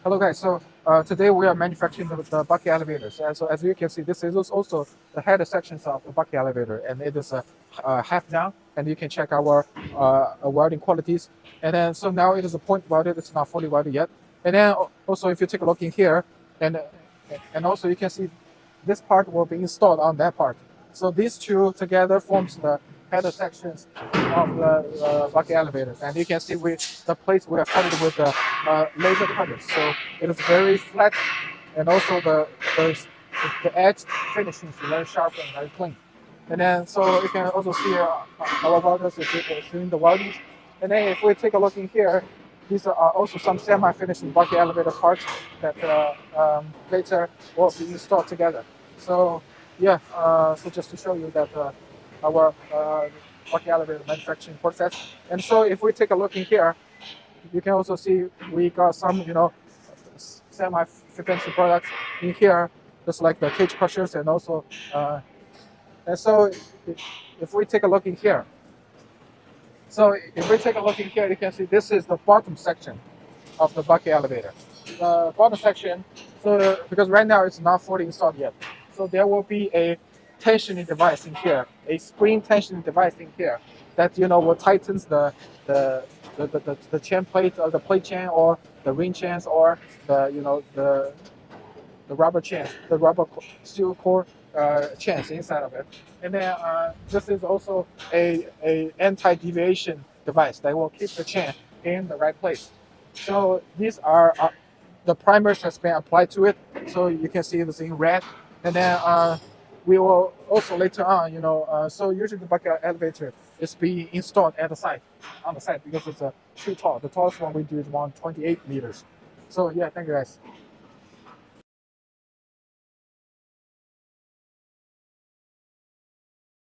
Hello guys, so today we are manufacturing the bucket elevators, and so as you can see, this is also the header sections of the bucket elevator, and it is half down, and you can check our welding qualities. And then so now it is a point welded; it's not fully welded yet. And then also if you take a look in here, and also you can see this part will be installed on that part. So these two together forms the header sections of the bucket elevators, and you can see the plates we are covered with the laser cutters, so it is very flat, and also the edge finishing is very sharp and very clean. And then so you can also see our welders is doing the welding. And then if we take a look in here, these are also some semi-finished bucket elevator parts that later will be installed together. So yeah, so just to show you that our bucket elevator manufacturing process. And so if we take a look in here, you can also see we got some, semi-finished products in here, just like the cage crushers, and also, and so if we take a look in here, you can see this is the bottom section of the bucket elevator. The bottom section, so because right now it's not fully installed yet, so there will be a tensioning device in here, a spring tensioning device in here that will tightens the chain plate or the plate chain or the ring chains or the rubber chains, the rubber steel core chains inside of it. And then this is also a anti-deviation device that will keep the chain in the right place. So these are the primers has been applied to it, so you can see this in red. And then we will also later on, so usually the bucket elevator is being installed at the site, on the site because it's too tall. The tallest one we do is 128 meters. So yeah, thank you guys.